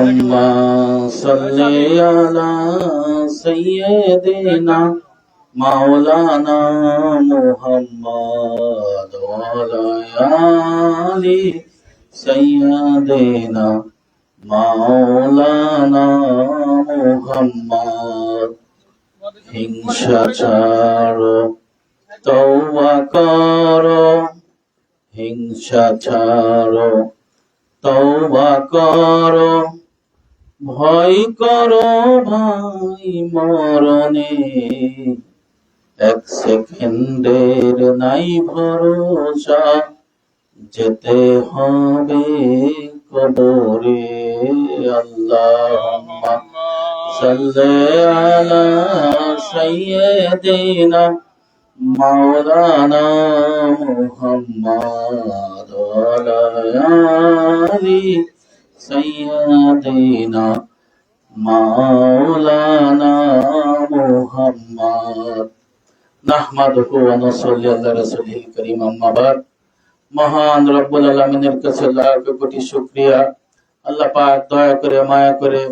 अल्लाहुम्मा सल्ली अला सय्यिदिना मौलाना मुहम्मद व अला आलि सय्यिदिना मौलाना मुहम्मद। हिंसा ছাড়ো, তওবা করো, হিংসা ছাড়ো, তওবা করো, ভয় করো ভাই মরণে, এক সেকেন্ডের নাই ভরসা, যেতে হবে কবরে। আল্লাহুম্মা সাল্লি আলা সাইয়্যিদিনা মাওলানা মুহাম্মদ ওয়া আলা আলি সাইয়্যিদিনা মাওলানা মুহাম্মদ। নাহমাদুহু ওয়া নুসাল্লি আলা রাসূলিল কারীম, আম্মা বাদ। মহান রব্বুল আলামিনের কাছে লাখ কোটি শুকরিয়া। আল্লাহ পাক দয়া করে মায়া করে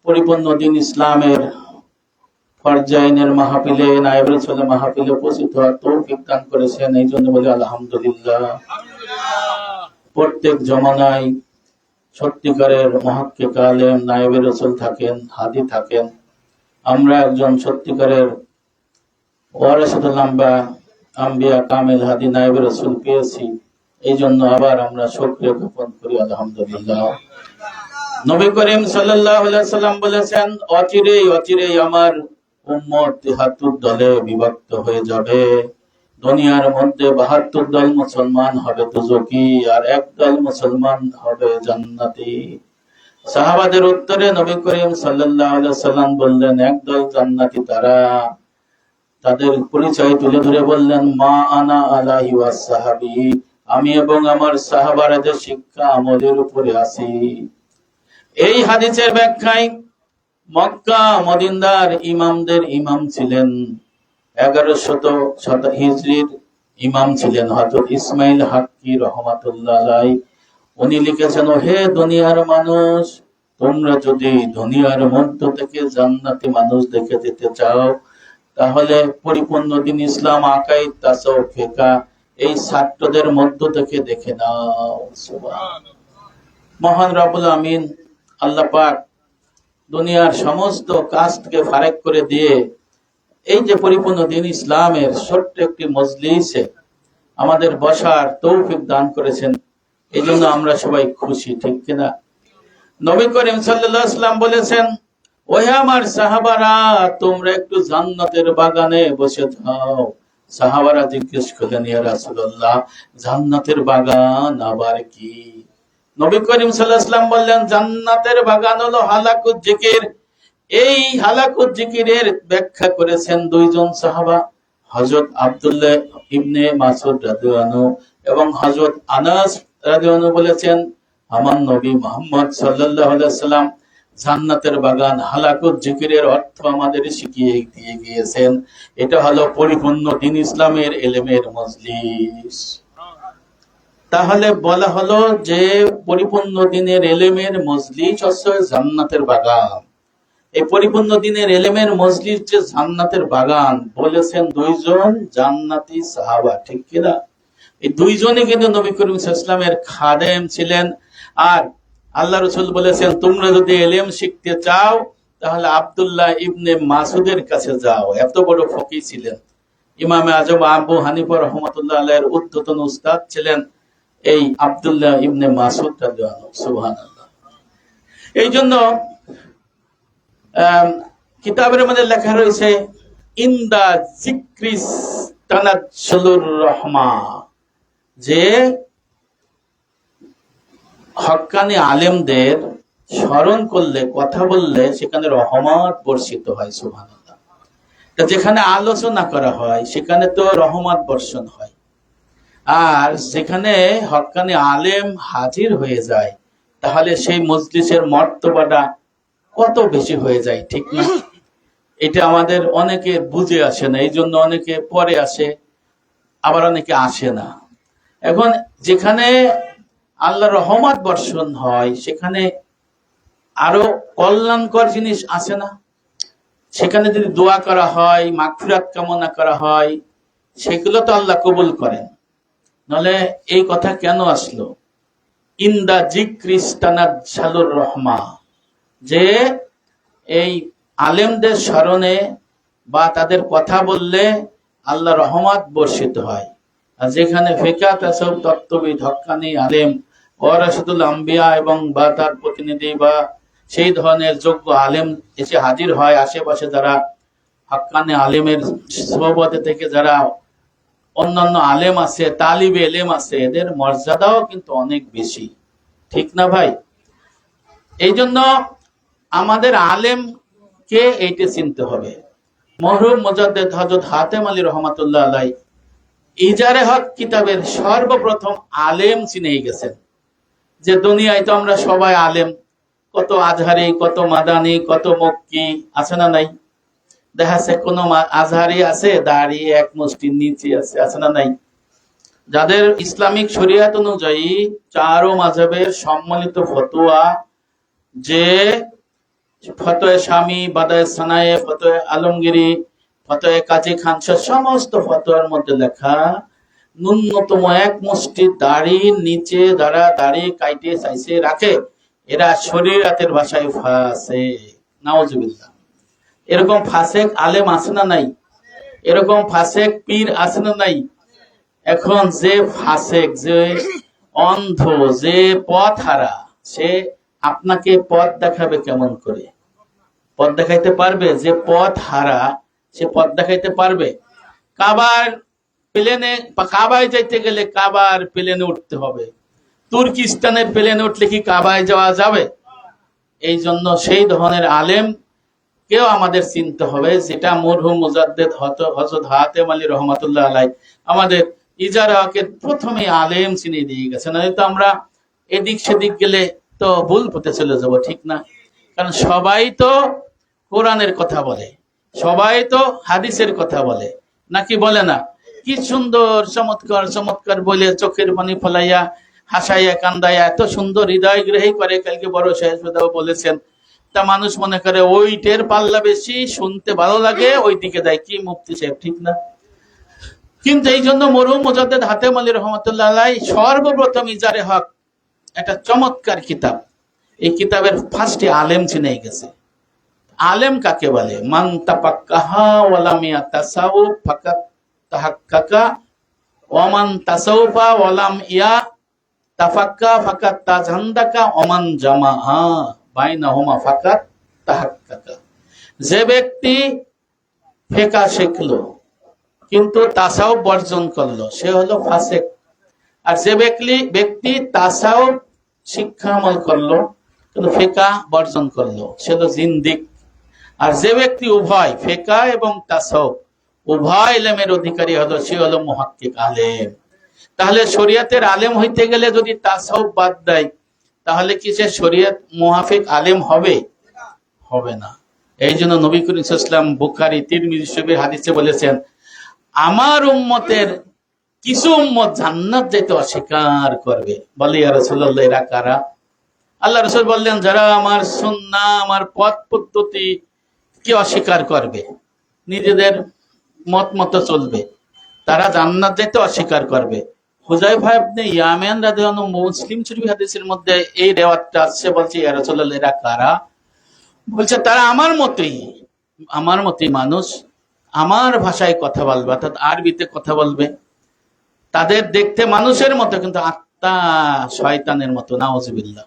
পরিপূর্ণ দিন ইসলামের ফরজাইনের মাহফিলে, নায়েব রাসূলের মাহফিলে উপস্থিত হওয়ার তৌফিক দান করেছেন, এই জন্য বলি আলহামদুলিল্লাহ। প্রত্যেক জমানায় সত্যিকারের মুহাক্কিক আলেম নায়েব রাসূল থাকেন, হাদি থাকেন। আমরা একজন সত্যিকারের ওয়ারাসাতুল আম্বিয়া কামিল হাদি নায়েব রাসূল পেয়েছি, এই জন্য আবার আমরা শুকরিয়া জ্ঞাপন করি আলহামদুলিল্লাহ। নবী করিম সাল্লাল্লাহু আলাইহি সাল্লাম বলেছেন, অচিরেই আমার উম্মত ৭৩ দলে বিভক্ত হয়ে যাবে। দুনিয়ার মধ্যে ৭২ দল মুসলমান হবে দুজকি, আর এক দল মুসলমান হবে জান্নাতি। সাহাবাদের উত্তরে নবী করিম সাল্লাল্লাহু আলাইহি সাল্লাম বললেন, এক দল জান্নাতি তারা। তাদের পরিচয় তুলে ধরে বললেন, মা আনা আলাইহি ওয়াস সাহাবী, আমি এবং আমার সাহাবারা যে শিক্ষা আমলের উপরে আছি। এই হাদিসের ব্যাখ্যায় মক্কা মদিনার ইমামদের ইমাম ছিলেন 1100 হিজরির ইমাম ছিলেন হযরত ইসমাইল হাক্কি রাহমাতুল্লাহ আলাইহি। উনি লিখেছেন, হে দুনিয়ার মানুষ, তোমরা যদি দুনিয়ার মধ্য থেকে জান্নাতি মানুষ দেখে যেতে চাও, তাহলে পরিপূর্ণ দিন ইসলাম, আকাইদ, তাসাউফ, ফিকহ এই ছাত্রদের মধ্য থেকে দেখে নাও। সুবহানাল্লাহ। মহান রব্বুল আমিন আল্লাহ পাক দুনিয়ার সমস্ত কাস্টকে ফারেক করে দিয়ে এই যে পরিপূর্ণ দিন ইসলামের ছোট্ট একটি মজলিসে আমাদের বসার তৌফিক দান করেছেন, এই জন্য আমরা সবাই খুশি, ঠিক কিনা? নবী করিম সাল্লাল্লাহু আলাইহি ওয়াসাল্লাম বলেছেন, ওহে আমার সাহাবারা, তোমরা একটু জান্নাতের বাগানে বসে যাও। সাহাবারা জিজ্ঞেস করলেন, ইয়া রাসূলুল্লাহ, জান্নাতের বাগান আবার কি? নবী করিম সাল্লাল্লাহু আলাইহি ওয়াসাল্লাম বললেন, জান্নাতের বাগান হলো হালাকুত জিকির। এই হালাকুত জিকিরের ব্যাখ্যা করেছেন দুইজন সাহাবা, হযরত আব্দুল্লাহ ইবনে মাসউদ রাদিয়াল্লাহু আনহু এবং হযরত আনাস রাদিয়াল্লাহু আনহু বলেছেন, আমার নবী মুহাম্মদ সাল্লাল্লাহু আলাইহি ওয়াসাল্লাম জান্নাতের বাগান হালাকুত জিকিরের অর্থ আমাদের শিখিয়ে দিয়ে গিয়েছেন। এটা হলো পরিপূর্ণ দ্বীন ইসলামের ইলমের মজলিস। তাহলে বলা হলো যে পরিপূর্ণ দ্বীনের ইলমের মজলিস হচ্ছে জান্নাতের বাগান। এই পরিপূর্ণ দ্বীনের ইলমের মজলিস যে জান্নাতের বাগান, বলেছেন দুইজন জান্নাতি সাহাবা, ঠিক কিনা? এই দুইজনে কিন্তু নবী করিম সাল্লাল্লাহু আলাইহি ওয়াসাল্লামের খাদেম ছিলেন। আর আল্লাহ রাসূল বলেছেন, তোমরা যদি ইলম শিখতে চাও তাহলে আব্দুল্লাহ ইবনে মাসউদের কাছে যাও। এত বড় ফকিহ ছিলেন। ইমামে আজম আবু হানিফা রাহমাতুল্লাহ আলাইহির উদ্ধতন উস্তাদ ছিলেন এই আব্দুল্লাহ ইবনে মাসউদ রাদিয়াল্লাহু আনহু। সুবহানাল্লাহ। এই জন্য কিতাবের মধ্যে লেখা রয়েছে, ইনদা যিকরিস তানাজ্জুলুর রাহমা, যে হক্কানি আলেমদের স্মরণ করলে, কথা বললে সেখানে রহমত বর্ষিত হয়। সুবহানাল্লাহ। যেখানে আলোচনা করা হয় সেখানে তো রহমত বর্ষণ হয়, আর যেখানে হক্কানি আলেম হাজির হয়ে যায় তাহলে সেই মজলিসের মর্তবাটা কত বেশি হয়ে যায়, ঠিক না? এটা আমাদের অনেকে বুঝে আসে না, এই জন্য অনেকে পরে আসে, আবার অনেকে আসে না। এখন যেখানে আল্লাহর রহমত বর্ষণ হয় সেখানে আরো কল্যাণকর জিনিস আছে না, সেখানে যদি দোয়া করা হয়, মাগফিরাত কামনা করা হয়, সেগুলো তো আল্লাহ কবুল করেন। নাহলে এই কথা কেন আসলো? ইন্দা জিক্রিস্তানাজ্জালুর রহমা, যে এই আলেমদের স্মরণে বা তাদের কথা বললে আল্লাহ রহমত বর্ষিত হয়। আর যেখানে ফিকহ তাসাউফ তত্ত্ববিদ হক্কানি আলেম ওয়ারাসাতুল আম্বিয়া এবং বা তার প্রতিনিধি বা সেই ধরনের যোগ্য আলেম এসে হাজির হয়, আশেপাশে যারা হক্কানি আলেমের সোহবতে থেকে যারা অন্যান্য আলেম আছে, তালিবে এলেম আছে, এদের মর্যাদাও কিন্তু অনেক বেশি, ঠিক না ভাই? এই জন্য আমাদের আলেম কে এইটা চিনতে হবে। মরহুম মুজাদ্দেদ হযরত হাতেম আলী রহমাতুল্লাহ আলাইহি ইজারে হক কিতাবের সর্বপ্রথম আলেম চিনেই গেছেন। যে দুনিয়ায় তো আমরা সবাই আলেম, কত আজহারি, কত মাদানি, কত মক্কি আছে না নাই? দেখা যাচ্ছে কোন আজহারি আছে দাড়ি এক মুষ্টির নিচে আছে, আছে না নাই? যাদের ইসলামিক শরিয়াত অনুযায়ী চারো মাযহাবের সম্মিলিত ফতোয়া, যে ফতোয়া শামী, বাদায়ে সানায়ে, ফতোয়া আলমগীরি, ফতোয়া কাজী খান, সমস্ত ফতোয়ার মধ্যে লেখা ন্যূনতম এক মুষ্টি দাড়ির নিচে যারা দাড়ি কাইটে চাইছে রাখে, এরা শরীয়তের ভাষায় ফাসিক। নাউজুবিল্লাহ। এরকম ফাসিক আলেম আছে না নাই? এরকম ফাসিক পীর আছে না নাই? এখন যে ফাসিক, যে অন্ধ, যে পথ হারা, সে আপনাকে পথ দেখাবে কেমন করে? পথ দেখাইতে পারবে? যে পথ হারা সে পথ দেখাইতে পারবে? কাবার প্লেনে, কাবায় যাইতে গেলে কাবার প্লেনে উঠতে হবে, তুর্কিস্তানের প্লেনে উঠলে কি কাবায় যাওয়া যাবে? এই জন্য সেই ধরনের আলেম কেউ আমাদের চিনতে হবে, যেটা মরহুম মুজাদ্দেদ হযরত হাতেম আলী রহমাতুল্লাহ আলাইহি আমাদের ইজারা হকের প্রথমে আলেম চিনিয়ে দিয়ে গেছেন। হয়তো আমরা এদিক সেদিক গেলে তো ভুল পথে চলে যাব, ঠিক না? কারণ সবাই তো কোরআনের কথা বলে, সবাই তো হাদিসের কথা বলে, নাকি বলে না? কি সুন্দর চমৎকার চমৎকার বলে চোখের পানি ফলাইয়া হাসাইয়া কান্দাইয়া এত সুন্দর হৃদয় গ্রহী করে। কালকে বড় সাহেব বলেছেন, তা মানুষ মনে করে ওইটের পাল্লা বেশি, শুনতে ভালো লাগে, ওই দিকে দেয়। কি মুফতি সাহেব, ঠিক না? কিন্তু এই জন্য মরহুম মুজাদ্দেদ হাতেম আলী রহমাতুল্লাহ আলাইহি সর্বপ্রথম ইজারে হক একটা চমৎকার কিতাব, এই কিতাবের ফার্স্টে আলেম চিনে গেছে। আলেম কাকে বলে? মান তাফাক্কাহা ওয়া লাম ইয়াতাসাউফ ফাকাত তাহাক্কাকা ওয়া মান তাসাউফা ওয়া লাম ইয়াতাফাক্কা ফাকাত তাজান্দাকা ওয়া মান জামাআ বাইনাহুমা ফাকাত তাহাক্কাকা। যে ব্যক্তি ফিকহ শিখলো কিন্তু তাসাউফ বর্জন করলো, সে হলো ফাসিক। আর যে ব্যক্তি তাসাউফ শিক্ষা আমল করলো কিন্তু ফিকহ বর্জন করলো, সে হলো জিন্দিক। আর যে ব্যক্তি উভয় ফিকহ এবং তাসাউফ উভয় ইলমের অধিকারী হলো, সে হলো মুহাক্কিক আলেম। তাহলে শরীয়তের আলেম হইতে গেলে যদি তাসাউফ বাদ দেয়, তাহলে কি সে শরীয়ত মুহাফিক আলেম হবে? হবে না। এই জন্য নবী করিম সাল্লাল্লাহু আলাইহি ওয়াসাল্লাম বুখারী, তিরমিজি শরীফের হাদিসে বলেছেন, আমার উম্মতের কিছু উম্মত জান্নাত যেতে অস্বীকার করবে। বলে ইয়া রাসূলুল্লাহ, এরা কারা? আল্লাহ রাসূল বললেন, যারা আমার সুন্নাহ, আমার পথ পদ্ধতি কে অস্বীকার করবে, নিজেদের মত মতো চলবে, তারা জান্নাত যেতে অস্বীকার করবে। হুযায়ফা ইবনে ইয়ামান রাদিয়াল্লাহু আনহু মুসলিম শরীফ হাদিসের মধ্যে এই রিওয়ায়াতটা আছে, বলছে ইয়া রাসূলুল্লাহ, এরা কারা? বলছে, তারা আমার মতই মানুষ, আমার ভাষায় কথা বলবে, অর্থাৎ আরবিতে কথা বলবে। তাদের দেখতে মানুষের মতো কিন্তু আত্মা শয়তানের মতো। নাউজুবিল্লাহ।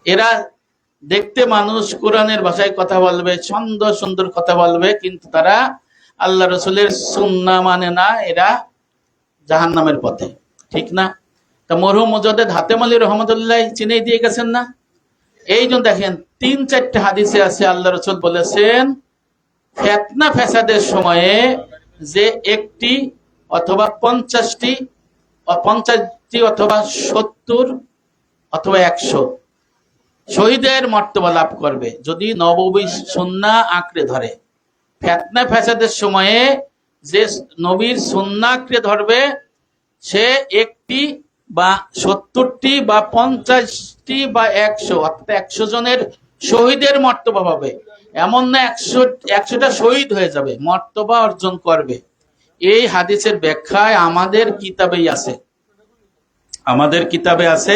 এরা দেখতে মানুষ, কোরআনের ভাষায় কথা বলবে, সুন্দর সুন্দর কথা বলবে, কিন্তু তারা আল্লাহ রসুলের সুন্নাহ মানে না, এরা জাহান্নামের পথে, ঠিক না? তা মরহুম মুজাদ্দেদ হাতেম আলী রহমাতুল্লাহ চিনেই দিয়ে গেছেন না? এই জন্য দেখেন ৩-৪টা হাদিসে আছে, আল্লাহ রসুল বলেছেন, ফিতনা ফ্যাসাদের সময়ে যে একটি অথবা ৫০টি অথবা ৭০ অথবা ১০০ শহীদের মর্তবা লাভ করবে যদি নববী সুন্নাহ আঁকড়ে ধরে। ফিতনা ফ্যাসাদের সময়ে যে নবীর সুন্নাহ আঁকড়ে ধরবে, সে একটি বা ৭০টি বা ৫০টি বা ১০০, অর্থাৎ ১০০ জনের শহীদের মর্তবা পাবে। এমন না 100টা শহীদ হয়ে যাবে, মর্তবা অর্জন করবে। এই হাদিসের ব্যাখ্যায় আমাদের কিতাবেই আছে, আমাদের কিতাবে আছে,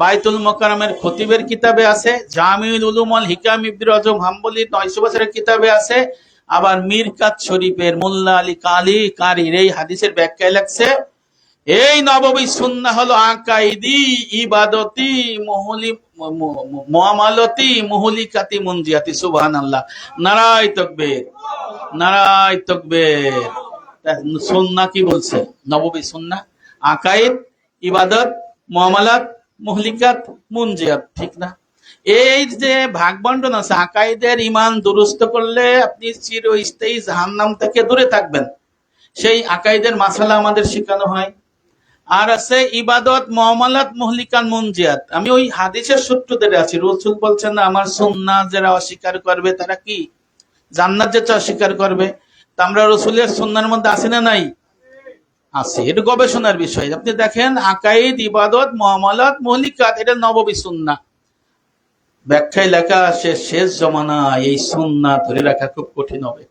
বাইতুল মোকাররমের খতিবের কিতাবে আছে, জামিউল উলুম ওয়াল হিকাম ইবনে রজব হাম্বলী 900 বছরের কিতাবে আছে, আবার মিরকাত শরীফের মোল্লা আলী কারির এই হাদিসের ব্যাখ্যায় লাগছে এই নববী সুন্নাহ হলো আকাইদি, ইবাদতি, মুআমালাতি, মুহলিকাতি, মুনজিয়াতি। সুবহানাল্লাহ, নারায়ে তাকবীর, নারায়ে তাকবীর। সুন্নাহ কি বলছে? নববী সুন্নাহ আকাইদ, ইবাদত, মুআমালাত, মুহলিকাত, মুনজিয়াত, ঠিক না? এই যে ভাগ বন্টন আছে, আকাইদের ইমান দুরুস্ত করলে আপনি চিরস্থায়ী জাহান্নাম থেকে দূরে থাকবেন, সেই আকাইদের মাসালা আমাদের শেখানো হয়। আর আছে ইবাদত, মুআমালাত, মুহলিকাত, মুনজিয়াত। আমি ওই হাদিসের সূত্র ধরে আছি। রাসূল বলছেন না, আমার সুন্নাহ যারা অস্বীকার করবে তারা কি জান্নাত যেতে অস্বীকার করবে। তা আমরা রাসূলের সুন্নাহর মধ্যে আছে না নাই? আছে। এটা গবেষণার বিষয়। আপনি দেখেন আকাইদ, ইবাদত, মুআমালাত, মুহলিকাত, এটা নববী সুন্নাহ। ব্যাখ্যায় লেখা আছে শেষ জমানায় এই সুন্নাহ ধরে রাখা খুব কঠিন হবে।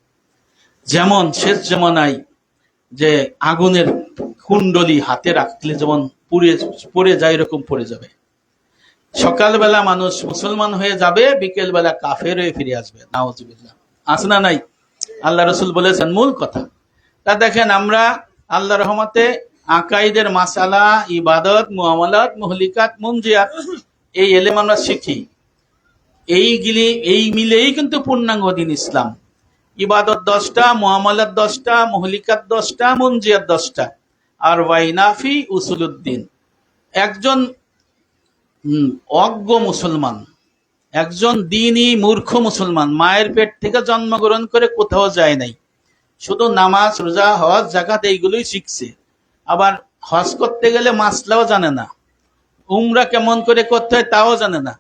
যেমন শেষ জমানায় যে আগুনের কুণ্ডলি হাতে রাখলে যেমন পড়ে যায়, এরকম পড়ে যাবে। সকালবেলা মানুষ মুসলমান হয়ে যাবে, বিকেল বেলা কাফের হয়ে ফিরে আসবে। নাউজুবিল্লাহ, আছে না নাই? আল্লাহ রাসূল বলেছেন মূল কথা। তা দেখেন আমরা আল্লাহর রহমতে আকাইদের মাসালা, ইবাদত, মুআমালাত, মুহলিকাত, মুনজিয়াত, এই এলেম আমরা শিখি। এই মিলেই কিন্তু পূর্ণাঙ্গ দিন ইসলাম। ইবাদত 10টা, মুআমালাত 10টা, মুহলিকাত 10টা, মুনজিয়াত 10টা, আর ওয়াইনাফি উসুলুদ্দিন। একজন অজ্ঞ মুসলমান, একজন দ্বীনী মূর্খ মুসলমান মায়ের পেট থেকে জন্মগ্রহণ করে কোথাও যায় নাই, শুধু নামাজ, রোজা, হজ, যাকাত এইগুলোই শিখছে। আবার হজ করতে গেলে মাসলাও জানে না, উমরা কেমন করে করতে হয় তাও জানে না।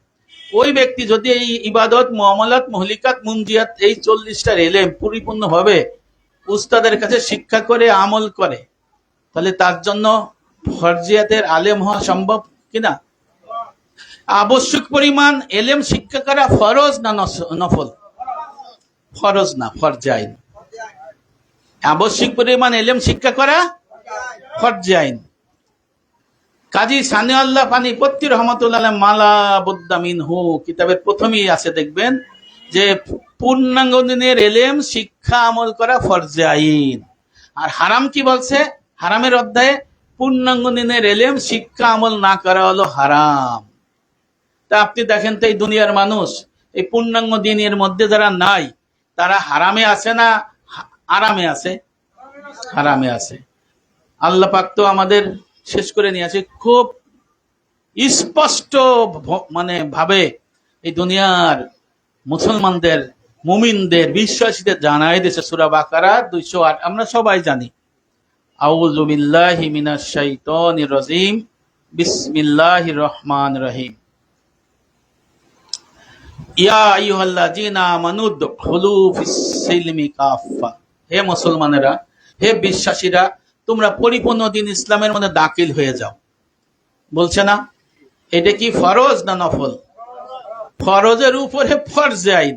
ওই ব্যক্তি যদি এই ইবাদত, মুআমালাত, মুহলিকাত, মুনজিয়াত এই 40টার এলেম পরিপূর্ণভাবে উস্তাদের কাছে শিক্ষা করে আমল করে, তাহলে তার জন্য ফরজিয়াতের আলেম হওয়া সম্ভব কিনা? আবশ্যক পরিমাণ এলেম শিক্ষা করা ফরজ না নফল? ফরজ না, ফরজে আইন। আবশ্যক পরিমাণ এলেম শিক্ষা করা ফরজে আইন। কাজী সানিউল্লাহ পানিপত্তি রহমাতুল্লাহ আলাইহি মালা বুদ্দা মিনহু কিতাবের প্রথমেই আছে, দেখবেন যে পূর্ণাঙ্গ দিনের এলেম শিক্ষা আমল করা ফরজে আইন। আর হারাম কি বলছে? হারামের অধ্যায়ে পূর্ণাঙ্গ দিনের এলেম শিক্ষা আমল না করা হলো হারাম। তা আপনি দেখেন তো এই দুনিয়ার মানুষ এই পূর্ণাঙ্গ দিনের মধ্যে যারা নাই, তারা হারামে আছে না আরামে আছে? হারামে আছে। আল্লাহ পাক তো আমাদের শেষ করে নিয়ে আসে খুব স্পষ্ট ভাবে এই দুনিয়ার মুসলমানদের, মুমিনদের, বিশ্বাসীদের জানাই দিয়েছে। সূরা বাকারা 208 আমরা সবাই জানি। আউযু বিল্লাহি মিনাশ শাইতানির রাজিম, বিসমিল্লাহির রহমানির রহিম। ইয়া আইয়ুহাল্লাযীনা আমানু দুখুলু ফিস সিলমি কাফা। হে মুসলমানেরা, হে বিশ্বাসীরা, তোমরা পরিপূর্ণ দিন ইসলামের মধ্যে দাখিল হয়ে যাও। বলছে না? এটা কি ফরজ না নফল? ফরজের উপরে ফরজে আইন।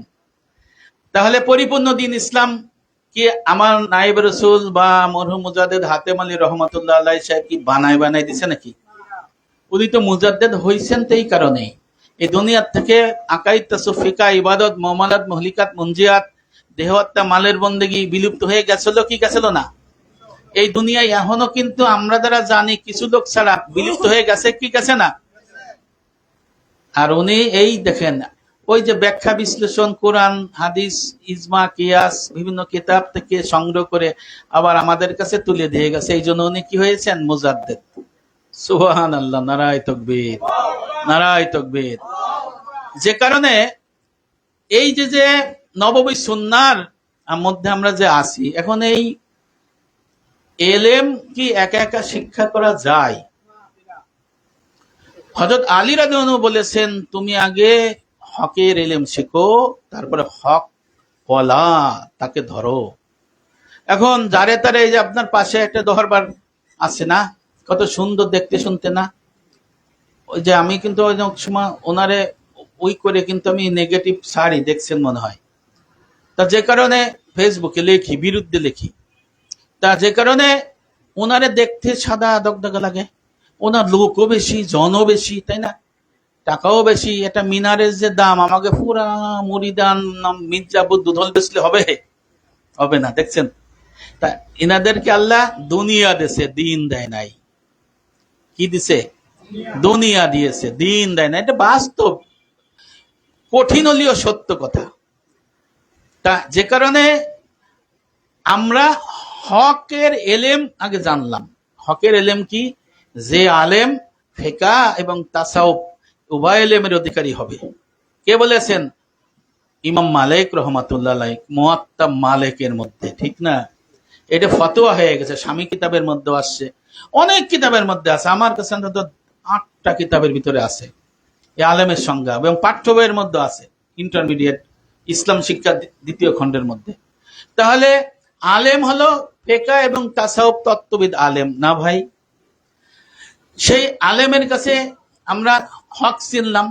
তাহলে পরিপূর্ণ দিন ইসলাম কি আমার নায়েব রাসূল বা মরহুম মুজাদ্দিদ হাতেম আলী রহমাতুল্লাহ আলাইহি সাহেব কি বানাই দিছে নাকি? উনি তো মুজাদ্দিদ হইছেন তো এই কারণেই। এই দুনিয়ার থেকে আকাইদ, তাসাউফ, ফিকহ, ইবাদত, মুআমালাত, মুহলিকাত, মুনজিয়াত, দেহহত্যা, মালের বন্দেগী বিলুপ্ত হয়ে গেছিল কি গেছিল না? এই দুনিয়ায় এখনো কিন্তু আমরা যারা জানি কিছু লোক ছাড়া বিলুপ্ত হয়ে গেছে কি গেছে না? আর উনি এই দেখেন ওই যে ব্যাখ্যা বিশ্লেষণ, কোরআন, হাদিস, ইজমা, কিয়াস বিভিন্ন কিতাব থেকে সংগ্রহ করে আবার আমাদের কাছে তুলে দিয়ে গেছে। এই জন্য উনি কি হয়েছেন? মুজাদ্দিদ। সুবহানাল্লাহ, নারায়ে তাকবীর, নারায়ে তাকবীর। যে কারণে এই যে নববী সুন্নাহর মধ্যে আমরা যে আছি, এখন এই এলেম কি একা একা শিক্ষা করা যায়? হযরত আলী রাদিয়াল্লাহু আনহু বলেছেন, তুমি আগে হকের এলেম শিখো, তারপরে হক ওয়ালা তাকে ধরো। এখন যারে তারে, এই যে আপনার পাশে একটা দরবার আছে না, কত সুন্দর দেখতে শুনতে না? ওই যে আমি কিন্তু ওই সময় ওনারে ওই করে কিন্তু আমি নেগেটিভ ছাড়ি, দেখছেন মনে হয়। তা যে কারণে ফেসবুকে লিখি, বিরুদ্ধে লিখি, তা যে কারণে ওনারে দেখতে সাদা দগদগা লাগে। ওনার লোকও বেশি, জনও বেশি, তাই না, টাকাও বেশি। এটা মিনারের যে দাম, আমাকে পুরা মুরিদান মির্জাপুর দুধল বেচলে হবে? হবে না, দেখছেন। তা এনাদেরকে আল্লাহ দুনিয়া দিয়েছে, দিন দেয় নাই। কি দিছে? দুনিয়া দিয়েছে, দিন দেয় না। এটা বাস্তব, কঠিন হলেও সত্য কথা। তা যে কারণে আমরা হকের এলেম আগে জানলাম। হকের এলেম কি? যে আলেম ফিকহ এবং তাসাউফ উভয় এলেমের অধিকারী হবে। কে বলেছেন? ইমাম মালিক রহমাতুল্লাহ আলাইহি, মুয়াত্তা মালিকের মধ্যে, ঠিক না? এটা ফতোয়া হয়ে গেছে, স্বামী কিতাবের মধ্যে আসছে, অনেক কিতাবের মধ্যে আছে। আমার কাছে অন্তত 8টা কিতাবের ভিতরে আছে এই আলেমের সংজ্ঞা, এবং পাঠ্য বইয়ের মধ্যে আছে, ইন্টারমিডিয়েট ইসলাম শিক্ষা 2য় খণ্ডের মধ্যে। তাহলে আলেম হলো ফিকহ এবং তাসাউফ তত্ত্ববিদ আলেম না ভাই? সেই আলেমের কাছে আমরা হক চিনলাম।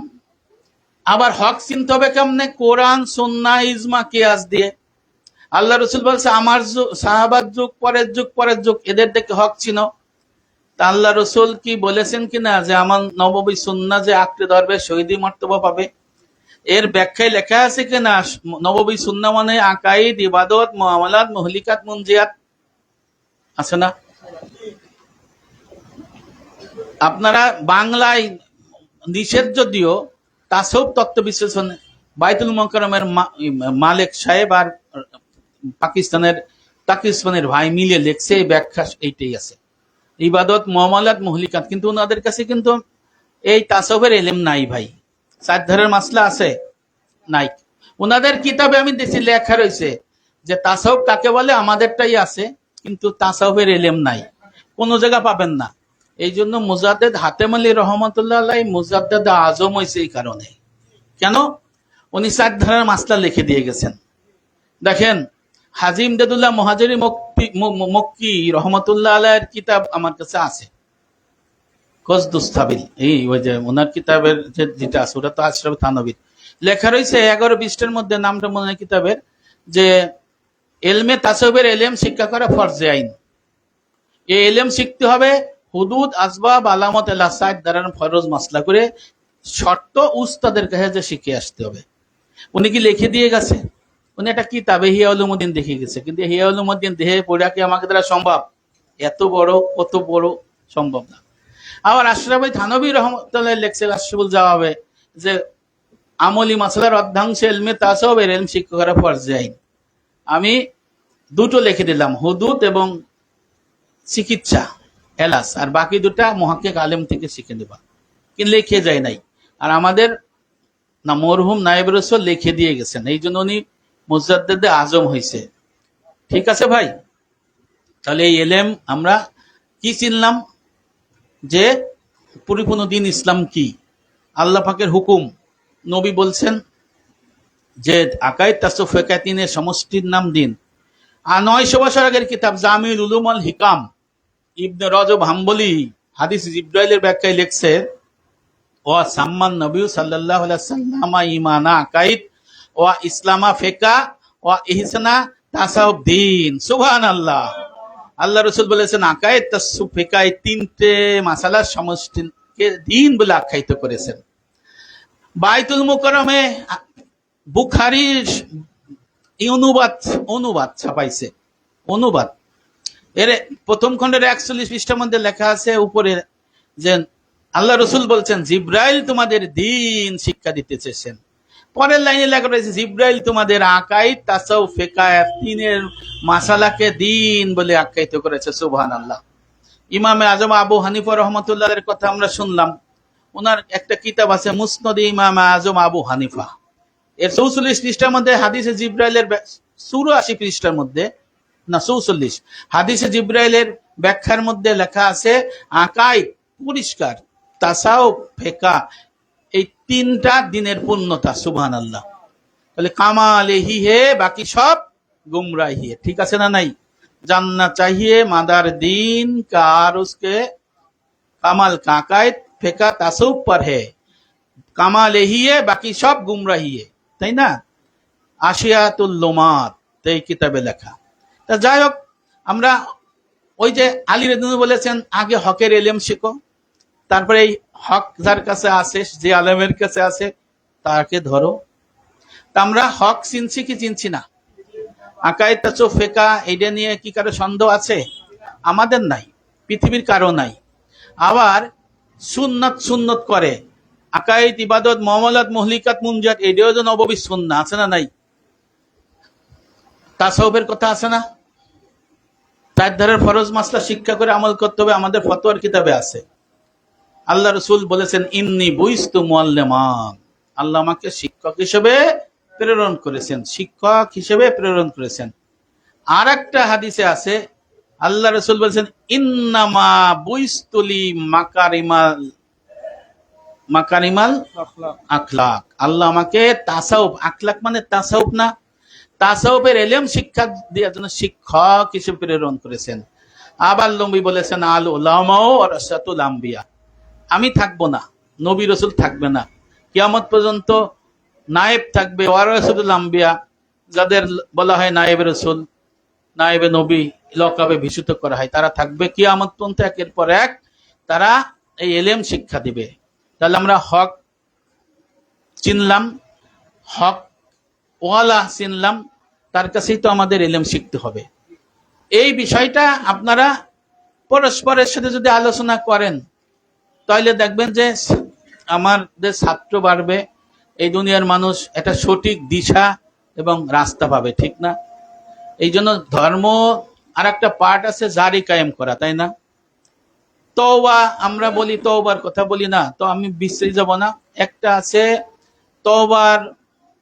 আবার হক চিনতে হবে কেমনে? কোরআন, সুন্নাহ, ইজমা, কিয়াস দিয়ে। আল্লাহ রসুল বলছে আমার যুগ, সাহাবার যুগ, পরের যুগ, পরের যুগ, এদের দেখে হক চিনো। তা আল্লাহ রসুল কি বলেছেন কিনা যে আমার নববী সুন্নাহ যে আঁকড়ে ধরবে শহীদি মর্তবা পাবে? এর ব্যাখ্যায় লেখা আছে কিনা নববী সুন্নাহ মানে আকাইদ, ইবাদত, মুআমালাত, মুহলিকাত, মুনজিয়াত? আছে না? আপনারা বাংলায় নিষেধ যদিও, তাসাউফ তত্ত্ব বিশ্লেষণ বাইতুল মোকাররমের মালিক সাহেব আর পাকিস্তানের তাকিস্তানের ভাই মিলে লেখছে, এই ব্যাখ্যা এইটাই আছে, ইবাদত, মুআমালাত, মুহলিকাত। কিন্তু ওনাদের কাছে কিন্তু এই তাসাউফের এলেম নাই ভাই। 4 ধারের মাসলা আছে? নাই। ওনাদের কিতাবে আমি দেখছি লেখা রয়েছে যে তাসাউফ কাকে বলে, আমাদেরটাই আছে, কিন্তু তাসাউফের এলেম নাই, কোনো জায়গা পাবেন না। এই জন্য মুজাদ্দেদ হাতেম আলী রহমতুল্লাহ আলাইহি মুজাদ্দেদ আজম হয়েছে এই কারণে। কেন? উনি 4 ধারার মাসলা লিখে দিয়ে গেছেন। দেখেন, হাজী ইমদাদুল্লাহ মুহাজিরি মক্কি রহমতুল্লাহ আলাইহির কিতাব আমার কাছে আছে, কসদুস সাবিল। এই ওই যে ওনার কিতাবের যেটা আছে, ওটা তো আশরাফ থানবীর লেখা রয়েছে 11 পৃষ্ঠার মধ্যে। নামটা মনে হয় কিতাবের, যে এলমে তাসাউফের এলেম শিক্ষা করা ফরজে আইন। এই এলেম শিখতে হবে হুদুদ, আসবাব, আলামত, এলা 4 ধারার ফরজ মাসলা করে, শর্ত উস্তাদের কাছে যে শিখে আসতে হবে। উনি কি লিখে দিয়ে গেছে? উনি একটা কিতাবে ইহয়া উলুমুদ্দিন দেখে গেছে, কিন্তু ইহয়া উলুমুদ্দিন দেহে পড়া কি আমাকে দ্বারা সম্ভব? এত বড়, কত বড়, সম্ভব না। আবার আশরাফ থানবী রহমতুল্লাহ লেখছে আশরাফুল জাওয়াবে যে আমলি মাসলার অর্ধাংশ এলমে তাসাউফের এলম শিক্ষা করা ফরজে আইন। আমি 2টো লিখে দিলাম, হুদুদ এবং চিকিৎসা, এলাস, আর বাকি 2টা মুহাক্কিক আলেম থেকে শিখে নেবা। কিন্তু লিখে যায় নাই। আর আমাদের না মরহুম নায়েব রাসূল লিখে দিয়ে গেছেন, এই জন্য উনি মুজাদ্দেদে আজম হয়েছে। ঠিক আছে ভাই? তাহলে এই এলেম আমরা কি চিনলাম? যে পরিপূর্ণ দিন ইসলাম কি, আল্লাহ পাকের হুকুম। নবী বলছেন যে আকাইদ, তাসাউফ, ফিকহ, তিনের সমষ্টির নাম দিন। আর 900 বছর আগের কিতাব জামিউল উলুম আল হিকাম, ইবনে রজব হাম্বলি হাদিস জিব্রাইলের ব্যাখ্যায় লিখছে, ওয়া সাম্মান নবী সাল্লাল্লাহু আলাইহি ওয়াসাল্লাম ঈমানা আকাইদ ওয়া ইসলামা ফিকহ ওয়া ইহসানা তাসাউফ দিন। সুবহানাল্লাহ। আল্লাহ রাসূল বলেছেন আকাইদ, তাসাউফ, ফিকহ এই 3টে মাসালার সমষ্টিকে দিন বলে আখ্যায়িত করেছেন। বাইতুল মুকাররমে বুখারীর অনুবাদ ছাপাইছে, অনুবাদ। এর প্রথম খণ্ডের 41 পৃষ্ঠার মধ্যে লেখা আছে উপরে যে আল্লাহ রসুল বলছেন জিব্রাইল তোমাদের দিন শিক্ষা দিতে চেয়েছেন। পরের লাইনে লেখা রয়েছে জিব্রাইল তোমাদের আকাইদ, তাসাউফ, ফিকহ তিনের মাসালাকে দিন বলে আখ্যায়িত করেছে। সুবহানাল্লাহ। ইমামে আজম আবু হানিফা রহমতুল্লাহের কথা আমরা শুনলাম। ওনার একটা কিতাব আছে মুসনাদ ইমামে আজম আবু হানিফা। এর 44 পৃষ্ঠার মধ্যে হাদিসে জিব্রাইলের 84 পৃষ্ঠার মধ্যে না 44 হাদিসে জিব্রাইলের ব্যাখ্যার মধ্যে লেখা আছে আকাইদ পরিষ্কার, তাসাউফ, ফিকহ এই 3টা দিনের পূর্ণতা। সুবহানাল্লাহ। তাহলে কামালেহি হে, বাকি সব গুমরাহি হে। ঠিক আছে না নাই? জাননা চাহিয়ে মাদার দিন কার উসকে কামাল का अकायद, फिकह, तासुफ पर है। কামালেহিয়ে, বাকি সব গুমরাহিয়ে, তাই না? আশিয়াতুল লুমাত এই কিতাবে লেখা। তা যাই হোক, আমরা ওই যে আলী রাদিয়াল্লাহু আনহু বলেছেন আগে হকের ইলম শিখো, তারপরে এই হক যার কাছে আছে, যে আলেমের কাছে আছে তাকে ধরো। তা আমরা হক চিনছি কি চিনছি না? আকায়েদ তাসawwুফ ফিকহ এইটা নিয়ে কি কারো সন্দেহ আছে? আমাদের নাই, পৃথিবীর কারো নাই। আবার সুন্নাত সুন্নত করে, আকায়েদ, ইবাদত, মুআমালাত, মুহলিকাত, মুনজাত, এটাও যে নববী সুন্নাহ, আছে না নাই? তাসাউফের কথা আছে না? চার ধারের ফরজ মাসলা শিক্ষা করে আমল করতে হবে, আমাদের ফতোয়ার কিতাবে আছে। আল্লাহ রাসূল বলেছেন ইন্নী বুইস্তু মুআল্লিমান, আল্লাহ আমাকে শিক্ষক হিসেবে প্রেরণ করেছেন, শিক্ষক হিসেবে প্রেরণ করেছেন। আর একটা হাদিসে আছে আল্লাহ রাসূল বলেছেন ইন্নামা বুইস্তুলি মাকারিমাল আখলাক, আল্লাহ আমাকে তাসাউফ, আখলাক মানে তাসাউফ না, তাসাউফের ইলম শিক্ষা দেওয়ার জন্য শিক্ষক হিসেবে প্রেরণ করেছেন। আবার নবী বলেছেন আল উলামাউ ওয়ারাসাতুল আম্বিয়া, আমি থাকবো না, নবী রাসূল থাকবে না, কিয়ামত পর্যন্ত নায়েব থাকবে, ওয়ারাসাতুল আম্বিয়া, যাদের বলা হয় নায়েব রাসূল, নায়েবে নবী লকাবে ভূষিত করা হয়, তারা থাকবে কিয়ামত পর্যন্ত, একের পর এক তারা এই ইলম শিক্ষা দিবে। তাহলে আমরা হক চিনলাম, হক ওয়ালা চিনলাম, তার কাছেই তো আমাদের ইলম শিখতে হবে। এই বিষয়টা আপনারা পরস্পরের সাথে যদি আলোচনা করেন তাহলে দেখবেন যে আমাদের ছাত্র বাড়বে, এই দুনিয়ার মানুষ একটা সঠিক দিশা এবং রাস্তা পাবে, ঠিক না? এই জন্য ধর্ম আর একটা পার্ট আছে জারি কায়েম করা, তাই না? তওবা আমরা বলি, তওবার কথা বলি না, তো আমি বিস্তারিত যাব না। একটা আছে তওবার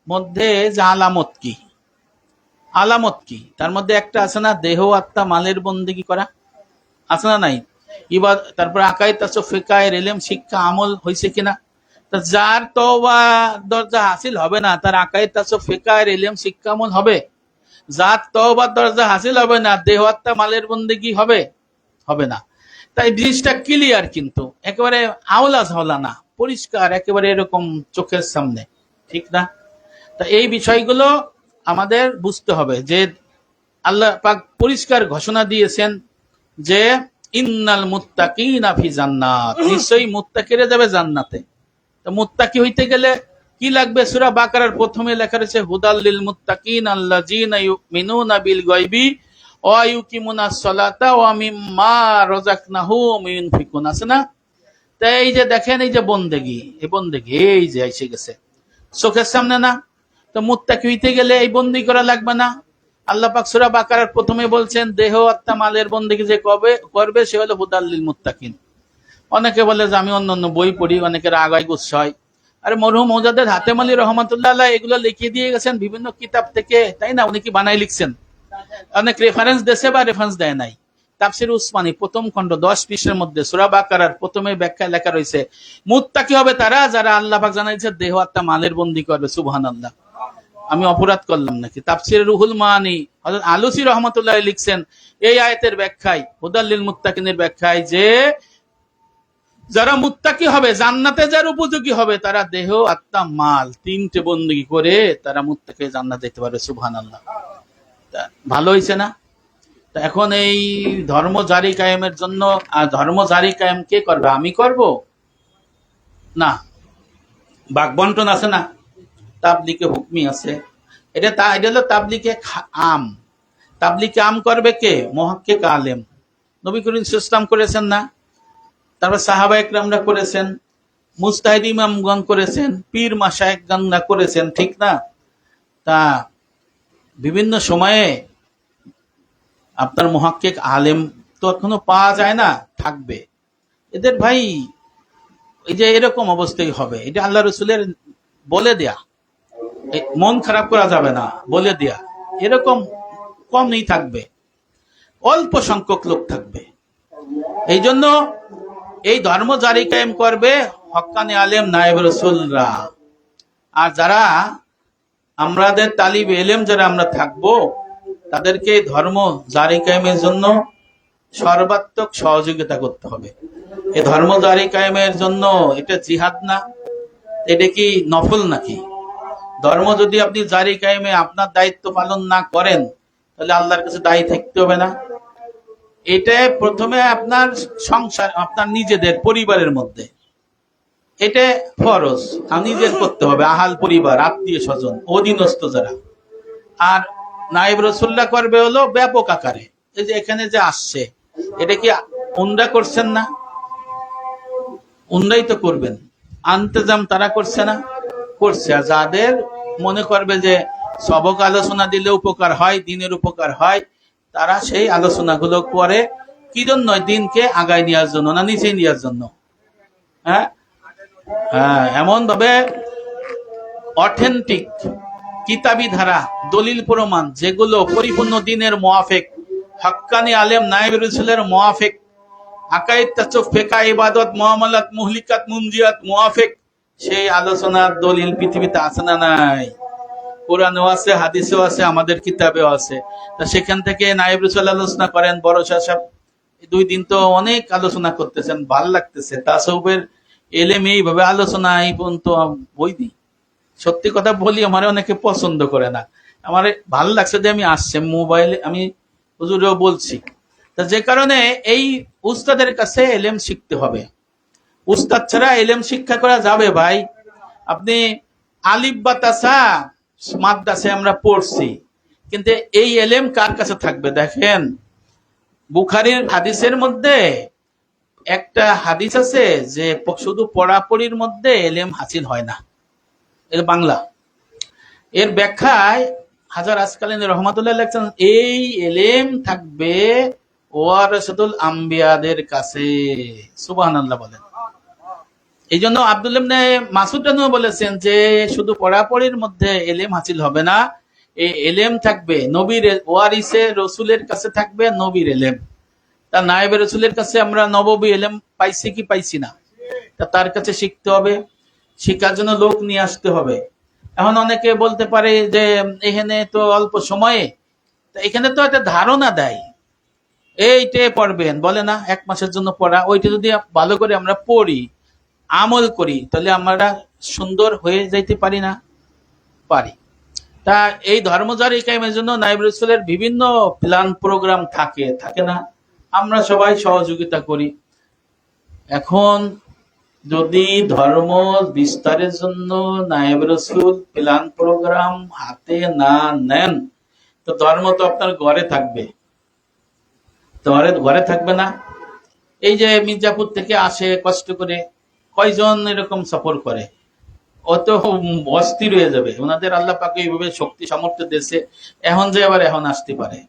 মধ্যে যে আলামত কি, আলামত কি, তার মধ্যে একটা আছে না দেহ আত্মা মালের বন্দেগী করা, আছে না নাই? এবার তারপর আকায়েদ তাসawwুফ ফিকহ ইলম শিক্ষা আমল হয়েছে কিনা। তা যার তওবা দরজা হাসিল হবে না, তার আকায়েদ তাসawwুফ ফিকহ ইলম শিক্ষা আমল হবে? যার তওবার দরজা হাসিল হবে না, দেহ আত্মা মালের বন্দেগী হবে? হবে না। তাই জিনিসটা ক্লিয়ার, কিন্তু একেবারে আওলা ঝাওলা না, পরিষ্কার, একেবারে এরকম চোখের সামনে, ঠিক না? তা এই বিষয়গুলো আমাদের বুঝতে হবে যে আল্লাহ পাক পরিষ্কার ঘোষণা দিয়েছেন যে ইন্নাল মুত্তাকিনা ফি জান্নাত, নিশ্চয়ই মুত্তাকিরা যাবে জান্নাতে। তো মুত্তাকি হইতে গেলে কি লাগবে? সূরা বাকারার প্রথমে লেখা রয়েছে হুদাল লিল মুত্তাকিন আল্লাযিনা ইউমিনুনা বিল গায়বি ওয়া ইউকিমুনাস সালাতা ওয়া মিম্মা রাযাকনাহুম ইউনফিকুন, আছে না? তাই এই যে দেখেন, এই যে বন্দেগী, এই বন্দেগী এই যে এসে গেছে চোখের সামনে না? তো মুত্তাকি হইতে গেলে এই বন্দি করা লাগবে না? আল্লাহ পাক সূরা বাকারার প্রথমে বলছেন দেহ আত্মা মালের বন্দেগী যে করবে সে হলো হুদাল লিল মুত্তাকিন। অনেকে বলে যে আমি অন্য বই পড়ি, অনেকের আগায় গুচ্ছ হয়। আরে মরহুম মুজাদ্দেদ হাতেম আলী রহমাতুল্লাহ আলাইহি এগুলো লিখিয়ে দিয়ে গেছেন বিভিন্ন কিতাব থেকে, তাই না? উনি কি বানাই লিখছেন? অনেক রেফারেন্স দেশে বা রেফারেন্স দেয় নাই। তাফসির উসমানী প্রথম খণ্ড 10 পৃষ্ঠার মধ্যে সূরা বাকারার প্রথমে ব্যাখ্যায় লেখা রয়েছে মুত্তাকি হবে তারা যারা আল্লাহ পাক জানাইছে দেহ আত্মা মালের বন্দী করবে। সুবহানাল্লাহ, আমি অপরাধ করলাম নাকি? তাফসির রুহুল মানি হযরত আলুসি রহমাতুল্লাহ লিখছেন এই আয়াতের ব্যাখ্যায়, হুদাল লিল মুত্তাকিনের ব্যাখ্যায়, যে যারা মুত্তাকি হবে, জান্নাতে যার উপযোগী হবে, তারা দেহ আত্মা মাল তিনটে বন্দী করে তারা মুত্তাকি জান্নাতে যেতে পারবে। সুবহানাল্লাহ, ভালো হয়েছে না? এখন এই ধর্ম জারি কায়েমের জন্য, ধর্ম জারি কায়েম কে করবে? আমি করব না, বাগবন্টন আছে না, তাবলিগে হুকমি আছে, এটা হলো তাবলিগে আম। তাবলিগে আম করবে কে? মুহাক্কিক আলেম। নবী করিম সাল্লাল্লাহু আলাইহি ওয়াসাল্লাম করেছেন না? তারপর সাহাবায়ে কেরামরা করেছেন, মুজতাহিদ ইমামগণ করেছেন, পীর মাশায়েখগণরা করেছেন, ঠিক না? তা বিভিন্ন সময়ে আপনার মুহাক্কিক আলেম তো এখনো পাওয়া যায় না, থাকবে। এদের ভাই এই যে এরকম অবস্থাই হবে, এটা আল্লাহ রাসূলের বলে দেয়া, মন খারাপ করা যাবে না, বলে দেয়া। এরকম কমই থাকবে, অল্প সংখ্যক লোক থাকবে। এই জন্য এই ধর্ম জারি কায়েম করবে হক্কানি আলেম, নায়েব রাসূলরা। আর যারা আমাদের তালিবে ইলম যারা আমরা থাকবো, তাদেরকে ধর্ম জারি কায়েমের জন্য সর্বাত্মক সহযোগিতা করতে হবে। এই ধর্ম জারি কায়েমের জন্য এটা জিহাদ না, এটা কি নফল নাকি? ধর্ম যদি আপনি জারি কায়েমে আপনার দায়িত্ব পালন না করেন, তাহলে আল্লাহর কাছে দায়ী থাকতে হবে না? এটা প্রথমে আপনার সংসার, আপনার নিজেদের পরিবারের মধ্যে এটা ফরজ নিজের করতে হবে, আহাল পরিবার, আত্মীয় স্বজন, অধীনস্থ যারা। আর নায়েব রসুল্লাহ করবে হলো ব্যাপক আকারে। এই যে এখানে যে আসছে, এটা কি উনরা করছেন না? উনরাই তো করবেন, আন্তজাম তারা করছে না? করছে। আর যাদের মনে করবে যে সবক আলোচনা দিলে উপকার হয়, দিনের উপকার হয়, তারা সেই আলোচনাগুলো করে কি জন্য? দিনকে আগায় নেওয়ার জন্য না নিচে নেওয়ার জন্য? হ্যাঁ, হ্যাঁ, এমন ভাবে অথেন্টিক কিতাবি ধারা, দলিল প্রমাণ যেগুলো পরিপূর্ণ দিনের মুআফিক, হক্কানি আলেম নায়েব রাসূলের মুআফিক, আকাইদ তাসুফ ফিকহ ইবাদত মুআমালাত মুহলিকাত মুনজিয়াত মুআফিক, সেই আলোচনার দলিল পৃথিবীতে আছে না নাই? কোরআনেও আছে, হাদিসেও আছে, আমাদের কিতাবেও আছে। তা সেখান থেকে নায়েব রাসূল আলোচনা করেন। বড় সাহেব 2 দিন তো অনেক আলোচনা করতেছেন, ভাল লাগতেছে। তাসাউফের এলেম এইভাবে আলোচনা এই পর্যন্ত বই দিই। সত্যি কথা বলি, আমার অনেকে পছন্দ করে না, আমার ভালো লাগছে যে আমি আসছে মোবাইলে, আমি হুজুরেও বলছি। তা যে কারণে এই উস্তাদের কাছে এলেম শিখতে হবে। উস্তাদ ছাড়া এলেম শিক্ষা করা যাবে ভাই? আপনি আলিফ বা তাসা মাদ্রাসায় আমরা পড়ছি, কিন্তু এই এলেম কার কাছে থাকবে? দেখেন, বুখারীর হাদিসের মধ্যে একটা হাদিস আছে যে শুধু পড়াপড়ির মধ্যে এলেম হাসিল হয় না। এর বাংলা, এর ব্যাখ্যায় হাজার আসকালীন রহমাতুল্লাহ লেখছেন, এই এলেম থাকবে ওয়ারাসাতুল আম্বিয়াদের কাছে। সুবহানাল্লাহ বলেন। এই জন্য আব্দুল্লাহ ইবনে মাসউদ রাদিয়াল্লাহু বলেছেন যে শুধু পড়াপড়ির মধ্যে এলেম হাসিল হবে না, এই এলেম থাকবে নবীর ওয়ারিসে রসুলের কাছে থাকবে নবীর এলেম। তা নায়েবে রসুলের কাছে আমরা নববী এলেম পাইছি কি পাইছি না? তা তার কাছে শিখতে হবে, শিক্ষার জন্য লোক নিয়ে আসতে হবে। এখন অনেকে বলতে পারে যে এখানে তো অল্প সময়ে, এখানে তো একটা ধারণা দেয়, এইটে পড়বেন বলে না, 1 মাসের জন্য পড়া। ওইটা যদি ভালো করে আমরা পড়ি, আমল করি, তাহলে আমরা সুন্দর হয়ে যাইতে পারি না? পারি। তা এই ধর্মজারি কায়েমের জন্য নায়েব রাসূলের বিভিন্ন প্ল্যান প্রোগ্রাম থাকে, থাকে না? আমরা সবাই সহযোগিতা করি। এখন যদি ধর্ম বিস্তারের জন্য নায়েব রাসূল প্ল্যান প্রোগ্রাম হাতে না নেন, তো ধর্ম তো আপনার ঘরে থাকবে, ঘরে থাকবে না। এই যে মির্জাপুর থেকে আসে কষ্ট করে, কয়জন এরকম সফর করে? অত অস্থির হয়ে যাবে। ওনাদের আল্লাহ পাক এইভাবে শক্তি সামর্থ্য দিয়েছে, এখন যে আবার এখন আসতে পারে।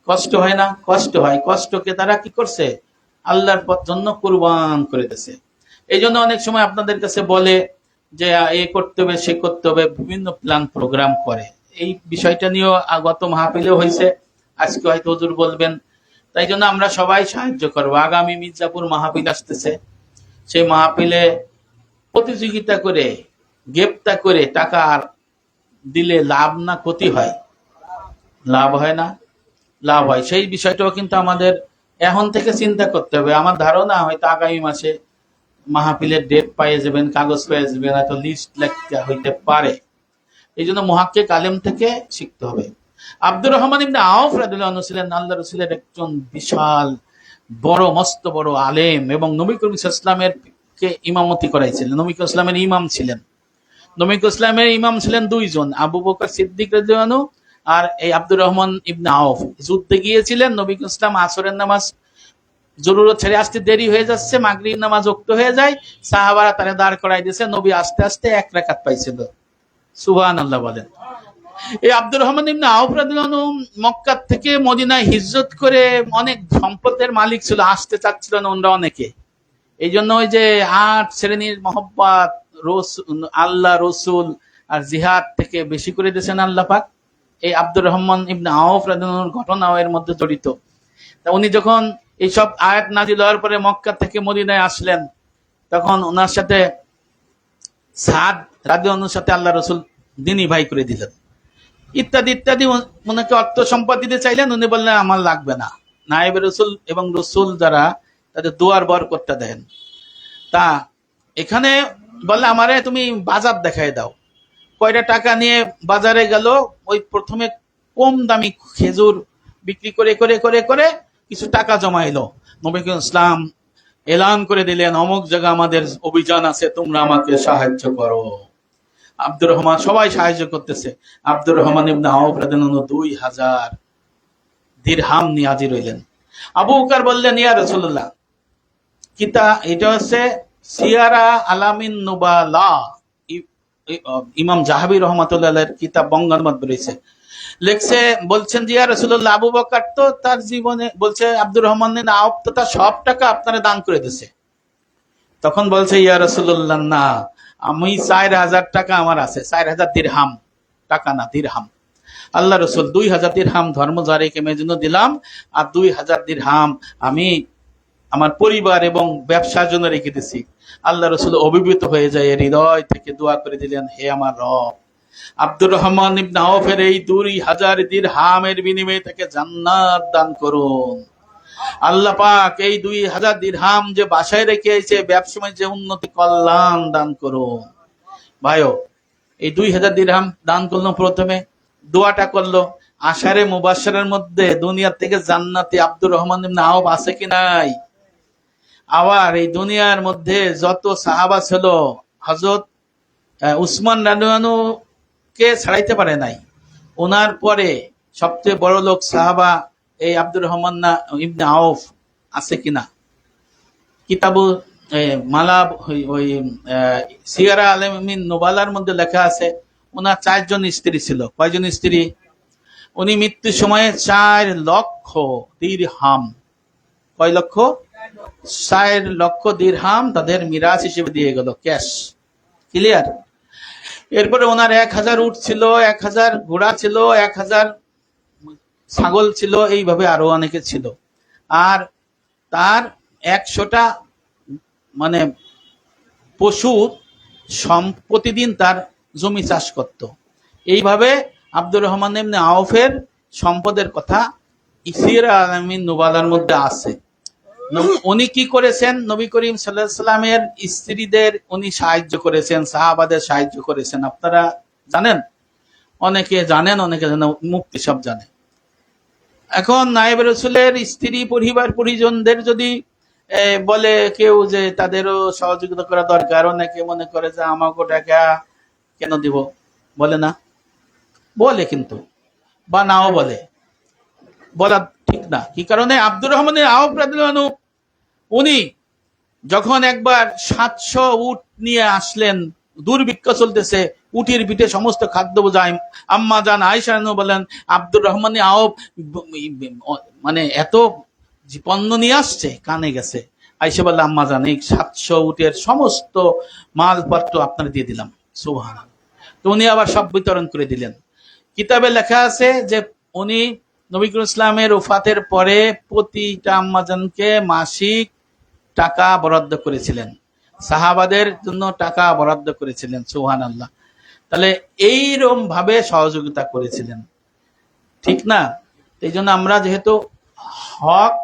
কষ্ট হয় না? কষ্ট হয়। কষ্টকে তারা কি করছে? আল্লাহর জন্য কুরবান করে দিয়েছে। এই জন্য অনেক সময় আপনাদের কাছে বলে যে এ করতে হবে, সে করতে হবে, বিভিন্ন প্ল্যান প্রোগ্রাম করে। এই বিষয়টা নিয়েও গত মাহফিলেও হয়েছে, আজকে হয়তো হুজুর বলবেন। তাই জন্য আমরা সবাই সাহায্য করবো। আগামী মির্জাপুর মাহফিল আসতেছে, সেই মাহফিলে প্রতিযোগিতা করে, গ্রেপ্তার করে টাকা দিলে লাভ না ক্ষতি হয়? লাভ হয় না? লাভ হয়। সেই বিষয়টাও কিন্তু আমাদের এখন থেকে চিন্তা করতে হবে। আমার ধারণা হয়তো আগামী মাসে মাহফিলের ডেট পাইয়ে যাবেন, কাগজ পেয়ে যাবেন, হয়তো লিস্ট লেখা হইতে পারে। এই জন্য মুহাক্কিক আলেম থেকে শিখতে হবে। আব্দুর রহমান ইবনে আউফ রাদিয়াল্লাহু আনহু ছিলেন আল্লাহ রাসূলের একজন বিশাল বড়, মস্ত বড় আলেম, এবং নবী করিম সাল্লাল্লাহু আলাইহি ওয়াসাল্লামের কে ইমামতি করাইছিলেন। নবী করিম ইসলামের ইমাম ছিলেন। নবী করিম ইসলামের ইমাম ছিলেন 2 জন, আবু বকর সিদ্দিক রাদিয়াল্লাহু আনহু আর এই আব্দুর রহমান ইবনে আউফ। যুদ্ধে গিয়েছিলেন, নবী করিম ইসলাম আসরের নামাজ জরুরত ছেড়ে আসতে দেরি হয়ে যাচ্ছে, মাগরিব নামাজ ওক্ত হয়ে যায়, সাহাবারা তারে দাঁড় করাই দিয়েছে, নবী আস্তে আস্তে 1 রাকাত পাইছিল। সুবহানাল্লাহ বলেন। এই আব্দুর রহমান ইবনে আউফ রাদিয়াল্লাহু আনহু মক্কা থেকে মদিনায় হিজরত করে অনেক সম্পদের মালিক ছিল, আসতে চাচ্ছিল না ওনরা অনেকে। এই জন্য ওই যে 8 শ্রেণীর মহব্বত, আল্লাহ রসুল আর জিহাদ থেকে বেশি করে দিয়েছেন আল্লাহ পাক। এই আব্দুর রহমান ইবনে আউফ রাদিয়াল্লাহু আনহুর ঘটনাও এর মধ্যে জড়িত। তা উনি যখন এইসব আয়াত নাজিল হওয়ার পরে মক্কা থেকে মদিনায় আসলেন, তখন ওনার সাথে সাদ রাদিয়াল্লাহু আনহুর সাথে আল্লাহ রসুল দিনী ভাই করে দিলেন, ইত্যাদি ইত্যাদি। ওনাকে অর্থ সম্পদ দিতে চাইলেন, উনি বললেন আমার লাগবে না। নায়েব রসুল এবং রসুল যারা, তাদের দুয়ার বরকতটা দেন। তা এখানে বললে আমারে তুমি বাজার দেখাই দাও। কয়টা টাকা নিয়ে বাজারে গেল, ওই প্রথমে কম দামি খেজুর বিক্রি করে করে করে করে কিছু টাকা জমাইলো। নবী করিম ইসলাম এলান করে দিলেন, অমুক জায়গা আমাদের অভিযান আছে, তোমরা আমাকে সাহায্য করো। আব্দুর রহমান, সবাই সাহায্য করতেছে। আব্দুর রহমান ইবনে আওফ রাদিয়াল্লাহু 2000 দিরহাম নিয়ে হাজির হইলেন। আবু বকর বললেন, ইয়া রাসূলুল্লাহ, এটা হচ্ছে সিয়ারা আলামিন নুবালা, ইমাম জাহাবি রহমাতুল্লাহ আলাইহির কিতাব বঙ্গানুবাদ বেরিয়েছে। লেখছে, বলছেন যে ইয়া রাসূলুল্লাহ, আবু বকর তো তার জীবনে, বলছে আব্দুর রহমান ইবনে আওফ তো তার সব টাকা আপনারে দান করে দিয়েছে। তখন বলছে, ইয়া রাসূলুল্লাহ, না, আমি 4000 টাকা আমার আছে, 4000 দিরহাম, টাকা না দিরহাম। আল্লাহ রসুল 2000 দিরহাম ধর্ম জারি কায়েমের জন্য দিলাম, আর 2000 দিরহাম আমি আমার পরিবার এবং ব্যবসার জন্য রেখে দিছি। আল্লাহ রসুল অভিভূত হয়ে যায়, হৃদয় থেকে দোয়া করে দিলেন, হে আমার রব, আব্দুর রহমান ইবনে আওফের এই 2000 দিরহামের বিনিময়ে তাকে জান্নাত দান করুন। আল্লাহ পাক এই 2000 দিরহাম যে বাসায় রেখে এসে ব্যবসা বাণিজ্যে উন্নতি কল্যাণ দান করুন। ভাইও, এই 2000 দিরহাম দান করলো, প্রথমে দোয়াটা করলো, আশারে মুবাশশারের মধ্যে দুনিয়ার থেকে জান্নাতি আব্দুর রহমান ইবনে আওফ আছে কি নাই? আবার এই দুনিয়ার মধ্যে যত সাহাবা ছিল, হযরত উসমান রাদিয়াল্লাহু কে ছাড়াইতে পারে নাই। ওনার পরে সবচেয়ে বড় লোক সাহাবা এই আব্দুর রহমান ইবনে আওফ আছে কিনা? কিতাবু মালা, ওই সিয়ারা আলামিন নুবালার মধ্যে লেখা আছে, ওনার 4 জন স্ত্রী ছিল। কয়জন স্ত্রী? উনি মৃত্যুর সময়ে 4 লক্ষ দিরহাম, কয় লক্ষ? 4 লক্ষ দিরহাম তাদের মিরাজ হিসেবে দিয়ে গেল, ক্যাশ। ক্লিয়ার? এরপরে ওনার 1000 উট ছিল, 1000 ঘোড়া ছিল, 1000 ছাগল ছিল, এইভাবে আরো অনেকে ছিল। আর তার 100টা মানে পশু প্রতিদিন তার জমি চাষ করত। এইভাবে আব্দুর রহমান ইবনে আওফের সম্পদের কথা সিয়ারা আলামিন নুবালার মধ্যে আছে। উনি কি করেছেন? নবী করিম সাল্লাল্লাহু আলাইহি সাল্লামের স্ত্রীদের উনি সাহায্য করেছেন, সাহাবাদের সাহায্য করেছেন। আপনারা জানেন, অনেকে জানেন, অনেকে জানেন, মুফতি সব জানে। এখন নায়েব রাসূলের স্ত্রী পরিবার পরিজনদের যদি বলে কেউ যে তাদেরও সহযোগিতা করা দরকার, অনেকে মনে করে যে আমাকে টাকা কেন দিব, বলে না? বলে, কিন্তু বা নাও বলে, বলা ঠিক না। কি কারণে? আব্দুর রহমান আওফ রাদিয়াল্লাহু আনহু উনি যখন একবার 700 উট নিয়ে আসলেন, দুর্ভিক্ষ চলতেছে, উটের পিঠে সমস্ত খাদ্য বোঝায়, আম্মা জান আয়েশা রাদিয়াল্লাহু বলেন, আব্দুর রহমান আওফ মানে এত পণ্য নিয়ে আসছে, কানে গেছে। আয়েশা বলল, আম্মা জান, এই 700 উটের সমস্ত মালপত্র আপনারা দিয়ে দিলাম। সুবহানাল্লাহ। তো উনি আবার সব বিতরণ করে দিলেন। কিতাবে লেখা আছে যে উনি নবী করিম ইসলামের ওফাতের পরে প্রতিটা আম্মাজানকে মাসিক টাকা বরাদ্দ করেছিলেন, সাহাবাদের জন্য টাকা বরাদ্দ করেছিলেন। সুবহানাল্লাহ। তাহলে এইরকম ভাবে সহযোগিতা করেছিলেন, ঠিক না? এই জন্য আমরা যেহেতু হক,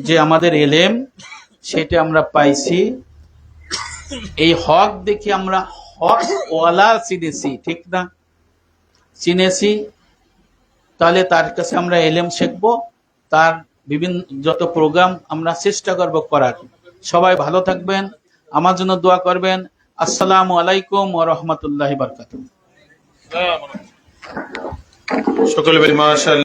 যে আমাদের এলেম, সেটা আমরা পাইছি, এই হক দেখে আমরা হক ওয়ালা চিনেছি, ঠিক না? চিনেছি, তাহলে তার কাছে আমরা এলেম শিখবো, তার বিভিন্ন যত প্রোগ্রাম আমরা চেষ্টা করব করার। সবাই ভালো থাকবেন, আমার জন্য দোয়া করবেন। আসসালামু আলাইকুম ওয়া রাহমাতুল্লাহি ওয়া বারাকাতুহু। সকলে বলি মাশাআল্লাহ।